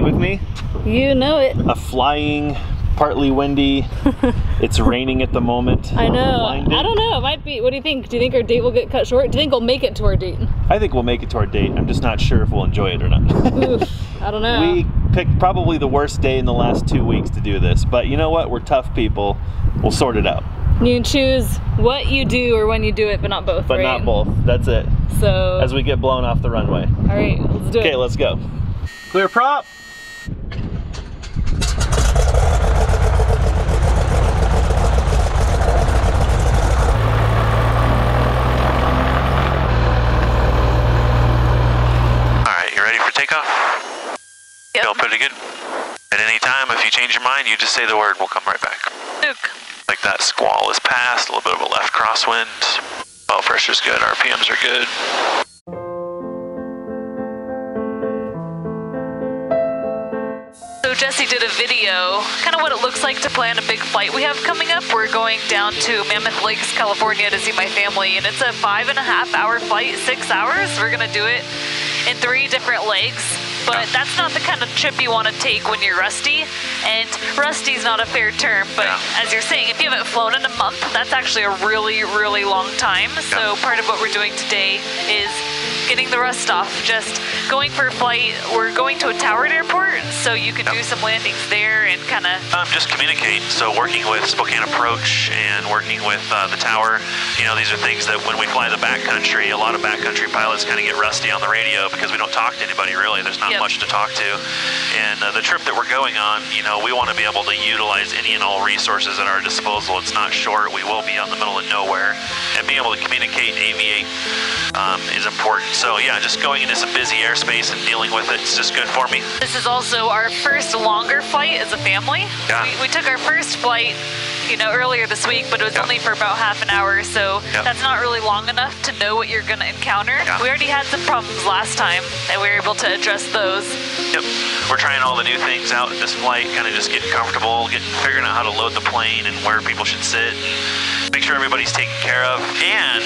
date with me? You know it. A flying, partly windy, it's raining at the moment. I know. I don't know, it might be. What do you think? Do you think our date will get cut short? Do you think we'll make it to our date? I think we'll make it to our date. I'm just not sure if we'll enjoy it or not. Oof, I don't know. We picked probably the worst day in the last 2 weeks to do this, but you know what? We're tough people. We'll sort it out. You can choose what you do or when you do it, but not both, But right? not both. That's it. So as we get blown off the runway. All right, let's do it. Okay, let's go. Clear prop. Alright, you ready for takeoff? Yep. Feel pretty good? At any time, if you change your mind, you just say the word, we'll come right back. Luke. Like that squall is past, a little bit of a left crosswind. Oil pressure's good, RPMs are good. So Jesse did a video, kind of what it looks like to plan a big flight we have coming up. We're going down to Mammoth Lakes, California to see my family, and it's a 5.5 hour flight, 6 hours. We're gonna do it in 3 different legs. But that's not the kind of trip you want to take when you're rusty, and rusty's not a fair term, but as you're saying, if you haven't flown in a month, that's actually a really, really long time. So part of what we're doing today is getting the rust off, just going for a flight. We're going to a towered airport, so you can do some landings there and kind of... just communicate. So working with Spokane Approach and working with the tower, you know, these are things that when we fly the backcountry, a lot of backcountry pilots kind of get rusty on the radio because we don't talk to anybody really. There's not much to talk to. And the trip that we're going on, you know, we want to be able to utilize any and all resources at our disposal. It's not short. We will be out in the middle of nowhere. And being able to communicate and aviate is important. So yeah, just going into some busy airspace and dealing with it's just good for me. This is also our first longer flight as a family. Yeah. We took our first flight, you know, earlier this week, but it was only for about half an hour, so that's not really long enough to know what you're gonna encounter. We already had some problems last time, and we were able to address those. Yep, we're trying all the new things out at this flight, kind of just getting comfortable, figuring out how to load the plane and where people should sit, make sure everybody's taken care of. And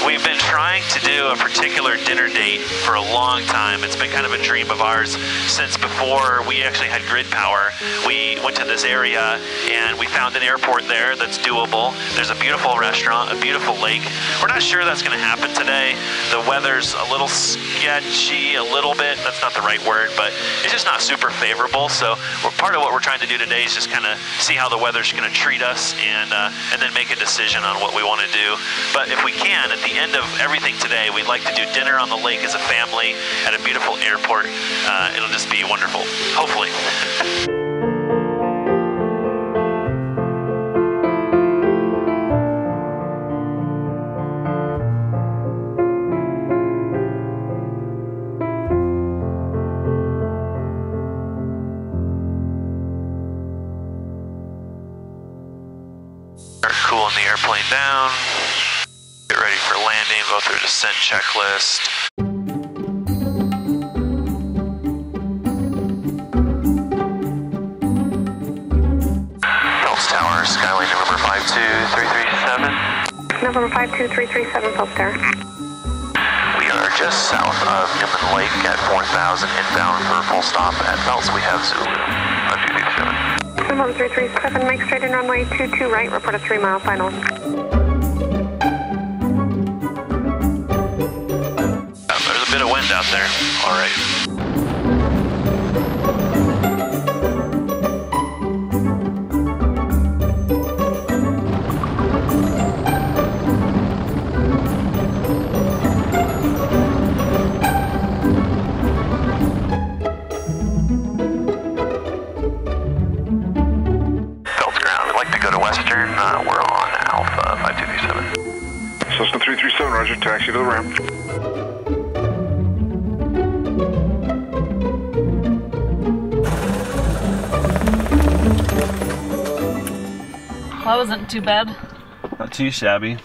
we've been trying to do a particular dinner date for a long time. It's been kind of a dream of ours since before we actually had grid power. We went to this area and we found an airport there that's doable. There's a beautiful restaurant, a beautiful lake. We're not sure that's going to happen today. The weather's a little sketchy, a little bit. That's not the right word, but it's just not super favorable. So part of what we're trying to do today is just kind of see how the weather's going to treat us and then make a decision on what we want to do. But if we can, at the end of everything today, we'd like to do dinner on the lake as a family at a beautiful airport. It'll just be wonderful, hopefully. Start cooling the airplane down. Get ready for landing, go through descent checklist. Phelps Tower, Skylane November 52337. November 52337, Phelps Tower. We are just south of Newman Lake at 4,000 inbound for a full stop. At Phelps, we have Zulu. 527. November 337, make straight in runway 22 right, report a 3-mile final. There's a bit of wind out there. All right. We're on Alpha 5237. Cessna 337, roger, taxi to the ramp. That wasn't too bad. Not too shabby. A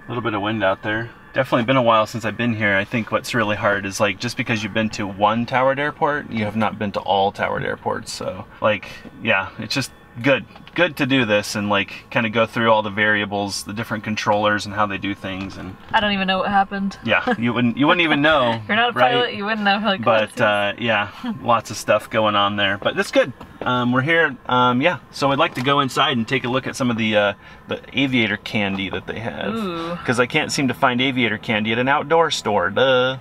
little bit of wind out there. Definitely been a while since I've been here. I think what's really hard is like just because you've been to one towered airport, you have not been to all towered airports. So like, yeah, it's just good to do this and like kind of go through all the variables, the different controllers and how they do things. And I don't even know what happened. yeah, you wouldn't even know. You're not a right? pilot, you wouldn't know. Like, but yeah, lots of stuff going on there. But that's good. We're here. Yeah, so I'd like to go inside and take a look at some of the aviator candy that they have, because I can't seem to find aviator candy at an outdoor store. Duh.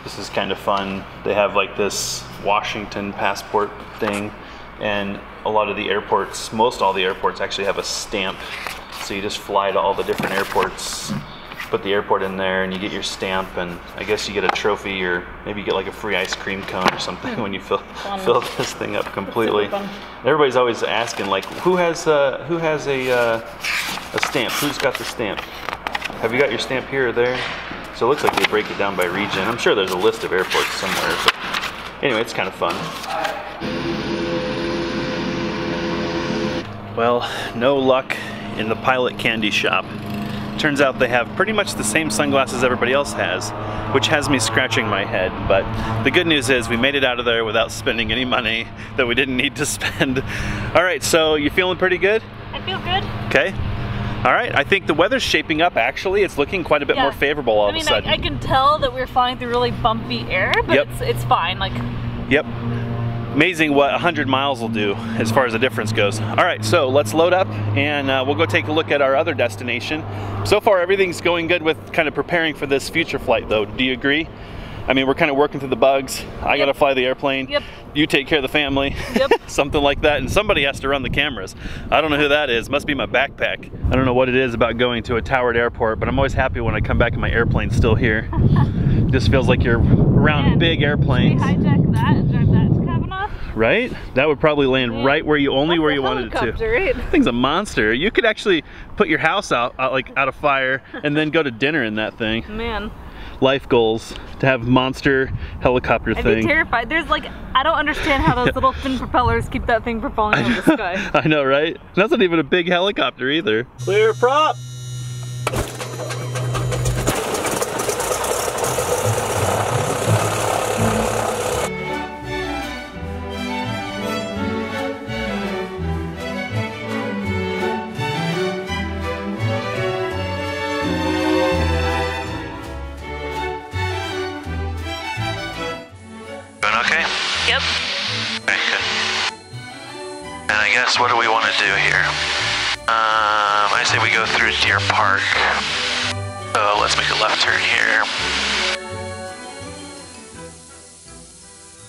This is kind of fun. They have like this Washington passport thing, and a lot of the airports, most all the airports actually have a stamp. So you just fly to all the different airports, put the airport in there, and you get your stamp, and I guess you get a trophy, or maybe you get like a free ice cream cone or something when you fill this thing up completely. And everybody's always asking like, who has a stamp? Who's got the stamp? Have you got your stamp here or there? So it looks like they break it down by region. I'm sure there's a list of airports somewhere, but anyway, it's kind of fun. Well, no luck in the pilot candy shop. Turns out they have pretty much the same sunglasses everybody else has, which has me scratching my head. But the good news is we made it out of there without spending any money that we didn't need to spend. All right, so you feeling pretty good? I feel good. Okay. All right, I think the weather's shaping up actually. It's looking quite a bit more favorable all of a sudden. I can tell that we're flying through really bumpy air, but it's fine. Like. Yep. Amazing what 100 miles will do as far as the difference goes. All right, so let's load up and we'll go take a look at our other destination. So far, everything's going good with kind of preparing for this future flight though. Do you agree? I mean, we're kind of working through the bugs. I gotta fly the airplane. Yep. You take care of the family. Yep. Something like that. And somebody has to run the cameras. I don't know who that is. Must be my backpack. I don't know what it is about going to a towered airport, but I'm always happy when I come back and my airplane's still here. Just feels like you're around big airplanes. Should we hijack that and drive that to Kavanaugh? Right? That would probably land right where you where you wanted it to. Right? That thing's a monster. You could actually put your house out of fire and then go to dinner in that thing. Man. Life goals to have monster helicopter thing. I'd be terrified. There's like, I don't understand how those little thin propellers keep that thing propelling out of the sky. I know, right? That's not even a big helicopter either. Clear prop! Okay? Yep. Okay, good. And I guess what do we want to do here? I say we go through Deer Park. So let's make a left turn here.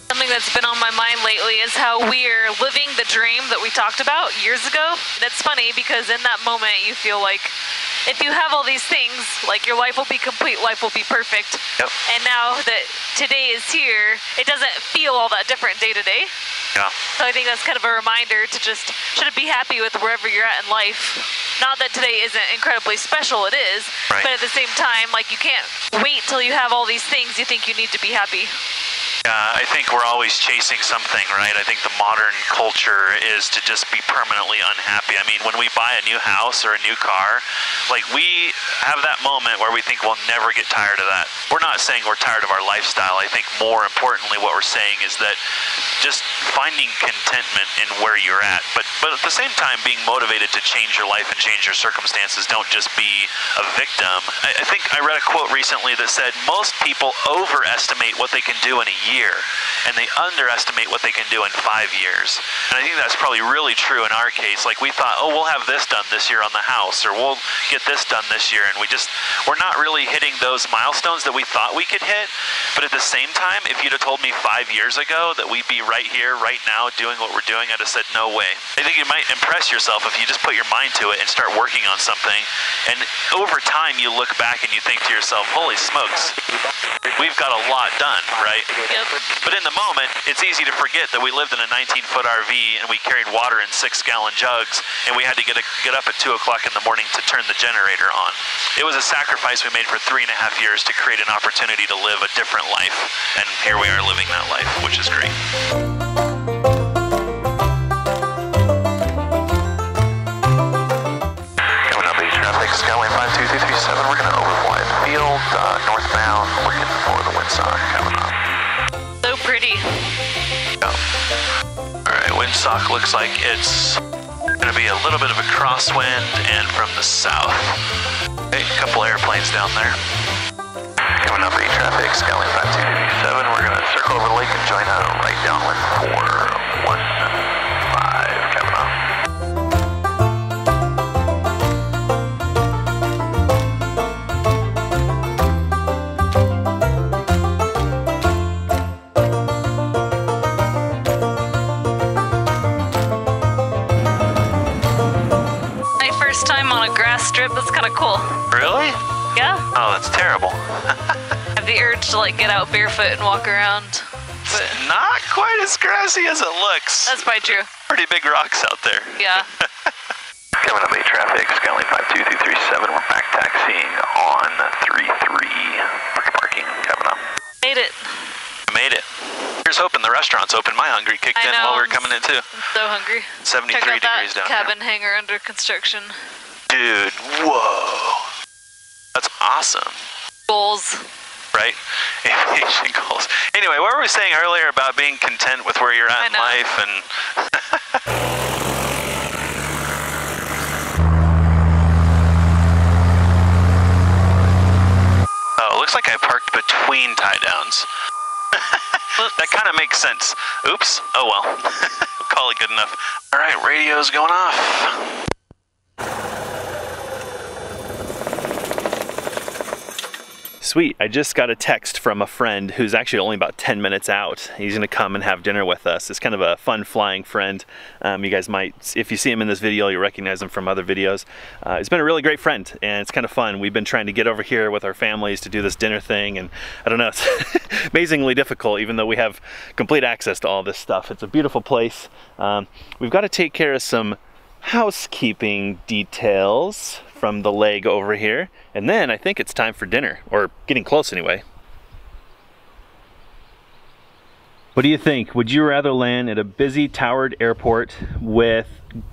Something that's been on my mind lately is how we're living the dream that we talked about years ago. That's funny because in that moment you feel like if you have all these things, like your life will be complete, life will be perfect. Yep. And now that today is here, it doesn't feel all that different day to day. Yeah. So I think that's kind of a reminder to just be happy with wherever you're at in life. Not that today isn't incredibly special, it is, right. But at the same time, like you can't wait till you have all these things you think you need to be happy. I think we're always chasing something, right? I think the modern culture is to just be permanently unhappy. I mean, when we buy a new house or a new car, like we have that moment where we think we'll never get tired of that. We're not saying we're tired of our lifestyle. I think more importantly what we're saying is that just finding contentment in where you're at, but at the same time being motivated to change your life and change your circumstances. Don't just be a victim. I think I read a quote recently that said most people overestimate what they can do in a year and they underestimate what they can do in 5 years. And I think that's probably really true in our case. Like we thought, oh, we'll have this done this year on the house, or we'll get this done this year, and we're not really hitting those milestones that we thought we could hit. But at the same time, if you'd have told me 5 years ago that we'd be right here, right now, doing what we're doing, I'd have said, no way. I think you might impress yourself if you just put your mind to it and start working on something. And over time, you look back and you think to yourself, holy smokes, we've got a lot done, right? Yep. Yep. But in the moment, it's easy to forget that we lived in a 19-foot RV and we carried water in 6-gallon jugs, and we had to get up at 2 o'clock in the morning to turn the generator on. It was a sacrifice we made for 3.5 years to create an opportunity to live a different life, and here we are living that life, which is great. Skyway 52337, we're going to overfly the field, northbound, looking for the windsock coming up. So pretty. Oh. Alright, windsock looks like it's going to be a little bit of a crosswind and from the south. Okay, a couple airplanes down there. Coming up, traffic, Skyway 52337, we're going to circle over the lake and join a right downwind for 1-5, coming up. Strip, that's kind of cool. Really? Yeah. Oh, that's terrible. I have the urge to like get out barefoot and walk around. But it's not quite as grassy as it looks. That's probably true. Pretty big rocks out there. Yeah. Coming up, traffic, Skyway 52337, we're back taxiing on 33. Parking coming up. Made it. Made it. Here's hoping the restaurant's open. My hungry kicked in while we were coming in too. I'm so hungry. 73 Check out degrees that down cabin here. hangar under construction. Dude, whoa. That's awesome. Goals. Right? Aviation goals. Anyway, what were we saying earlier about being content with where you're at in life and... Oh, it looks like I parked between tie downs. That kind of makes sense. Oops. Oh well. We'll call it good enough. All right, radio's going off. Sweet, I just got a text from a friend who's actually only about 10 minutes out. He's gonna come and have dinner with us. It's kind of a fun flying friend. You guys might, if you see him in this video, you'll recognize him from other videos. He's been a really great friend and it's kind of fun. We've been trying to get over here with our families to do this dinner thing, and I don't know, it's amazingly difficult even though we have complete access to all this stuff. It's a beautiful place. We've got to take care of some housekeeping details from the leg over here, and then I think it's time for dinner, or getting close anyway. What do you think? Would you rather land at a busy towered airport with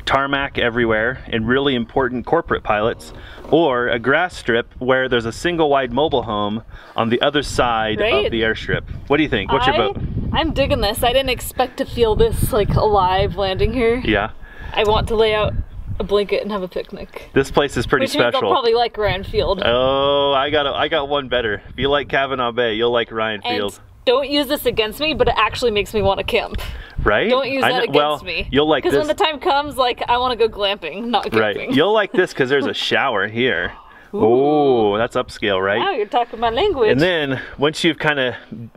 tarmac everywhere and really important corporate pilots, or a grass strip where there's a single wide mobile home on the other side of the airstrip? What do you think? What's your vote? I'm digging this. I didn't expect to feel this like alive landing here. Yeah. I want to lay out a blanket and have a picnic. This place is pretty special. Which means I'll probably like Ryan Field. Oh, I got one better. If you like Kavanaugh Bay, you'll like Ryan Field. Don't use this against me, but it actually makes me want to camp. Right? Don't use that against me. You'll like this. Because when the time comes, like, I want to go glamping, not camping. Right. You'll like this because there's a shower here. Oh, that's upscale, right? Wow, you're talking my language. And then once you've kind of,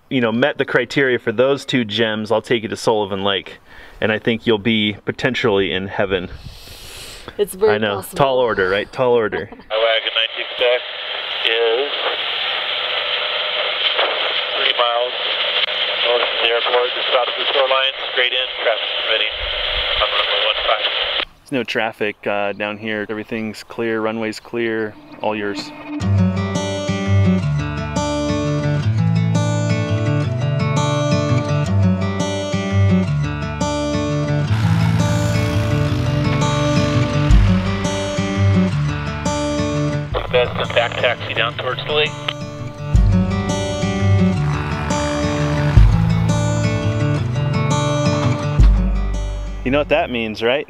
met the criteria for those two gems, I'll take you to Sullivan Lake, and I think you'll be potentially in heaven. It's very I know. possible. Tall order, right? Tall order. Wagon 926 is 3 miles north of the airport, just south of the shoreline, straight in, traffic permitting on runway 15. There's no traffic down here. Everything's clear, runway's clear, all yours. That's the back taxi down towards the lake. You know what that means, right?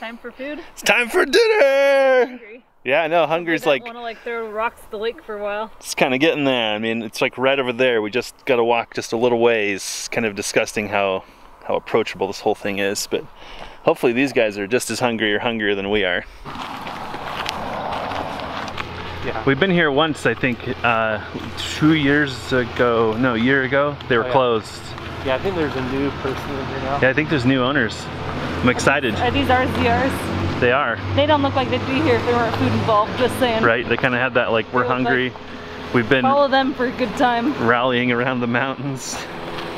Time for food? It's time for dinner! Hungry. Yeah, I know, hunger's like... I don't want to throw rocks at the lake for a while. It's kind of getting there. I mean, it's like right over there. We just got to walk just a little ways. It's kind of disgusting how approachable this whole thing is, but hopefully these guys are just as hungry or hungrier than we are. Yeah. We've been here once, I think, 2 years ago. No, a year ago. They were closed. Yeah, I think there's a new person in here now. Yeah, I think there's new owners. I'm excited. Are these RZRs? They are. They don't look like they'd be here if there weren't food involved, just saying. Right, they kind of had that, like, we're hungry. We've been follow them for a good time. Rallying around the mountains.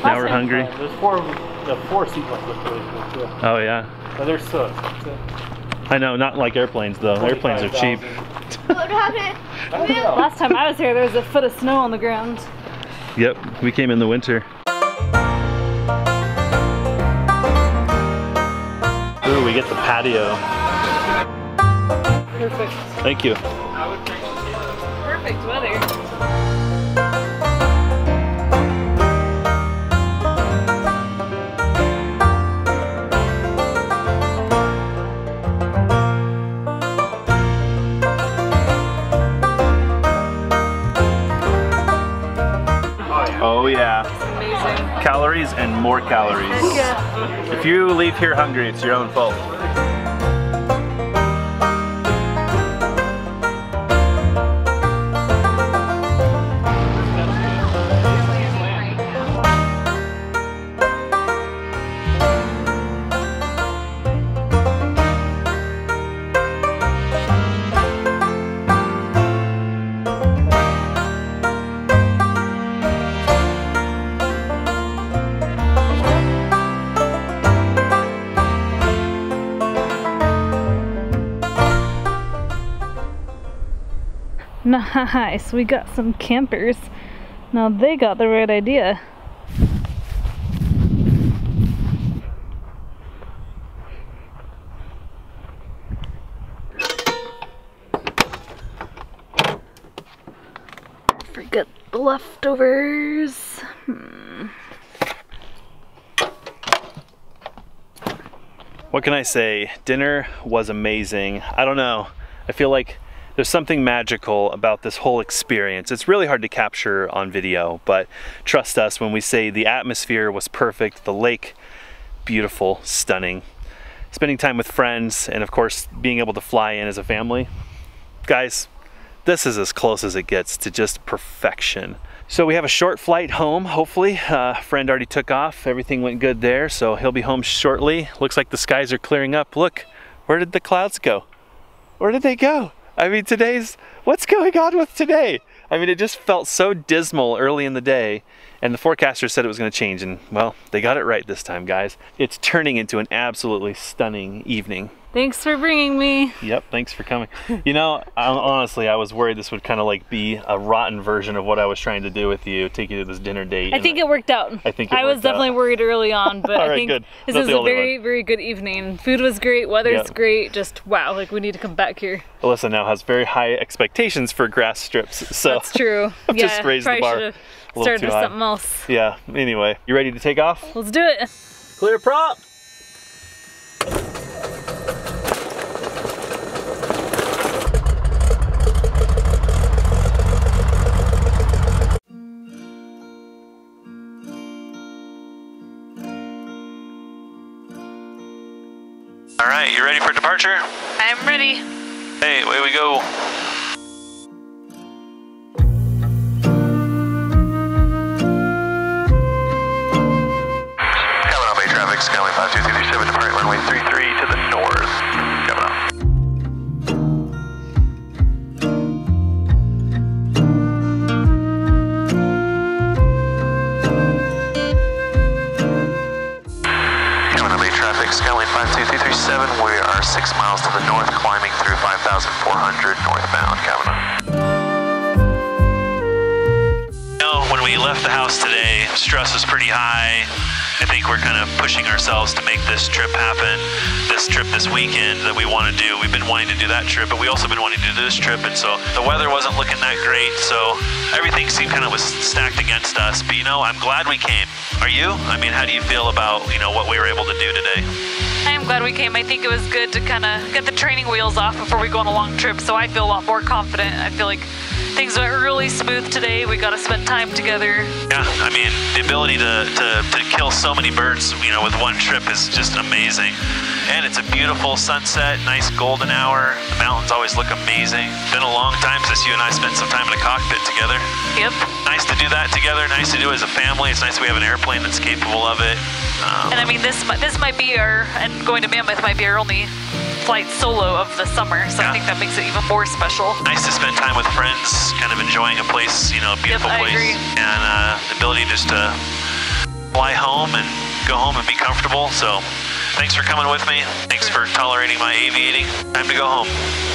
Now we're hungry. There's the 4-seat ones look really cool too. Oh yeah. But they're so expensive. I know, not like airplanes though. Airplanes are cheap. Last time I was here, there was a foot of snow on the ground. Yep, we came in the winter. Ooh, we get the patio. Perfect. Thank you. Perfect weather. Oh yeah. Amazing. Calories and more calories. Yeah. If you leave here hungry, it's your own fault. Nice, we got some campers. Now they got the right idea. Forget the leftovers. What can I say? Dinner was amazing. I don't know. I feel like there's something magical about this whole experience. It's really hard to capture on video, but trust us when we say the atmosphere was perfect, the lake, beautiful, stunning. Spending time with friends, and of course, being able to fly in as a family. Guys, this is as close as it gets to just perfection. So we have a short flight home, hopefully. Friend already took off, everything went good there, so he'll be home shortly. Looks like the skies are clearing up. Look, where did the clouds go? Where did they go? I mean, what's going on with today? I mean, it just felt so dismal early in the day, and the forecaster said it was gonna change, and well, they got it right this time, guys. It's turning into an absolutely stunning evening. Thanks for bringing me. Yep, thanks for coming. You know, honestly, I was worried this would kind of like be a rotten version of what I was trying to do with you, take you to this dinner date. I think it worked out. I think I was definitely worried early on, but I think this was a very, very good evening. Food was great, weather's great, just wow, like we need to come back here. Alyssa now has very high expectations for grass strips, so that's true. I've just raised the bar a little started too with high. something else. Yeah, anyway, you ready to take off? Let's do it. Clear prop! All right, you ready for departure? I'm ready. Hey, away we go. Coming up, Bay traffic, Skyway 52337, departing runway 33 to the north. Coming up. Coming up, Bay traffic, Skyway 52337, we are 6 miles to the north, climbing through 5,400 northbound, Kavanaugh. When we left the house today, stress was pretty high. I think we're kind of pushing ourselves to make this trip happen, this trip this weekend that we want to do. We've been wanting to do that trip, but we also been wanting to do this trip, and so the weather wasn't looking that great, so everything seemed kind of was stacked against us. But you know, I'm glad we came. Are you? I mean, how do you feel about, you know, what we were able to do today? I'm glad we came. I think it was good to kind of get the training wheels off before we go on a long trip, so I feel a lot more confident. I feel like things went really smooth today. We got to spend time together. Yeah, I mean, the ability to kill so many birds, you know, with one trip is just amazing. And it's a beautiful sunset, nice golden hour. The mountains always look amazing. Been a long time since you and I spent some time in a cockpit together. Yep. Nice to do that together, nice to do it as a family. It's nice that we have an airplane that's capable of it. And I mean, this might be and going to Mammoth might be our only flight solo of the summer, so I think that makes it even more special. Nice to spend time with friends, kind of enjoying a place, you know, a beautiful I place. agree. And the ability just to fly home and go home and be comfortable. So thanks for coming with me. Thanks for tolerating my aviating. Time to go home.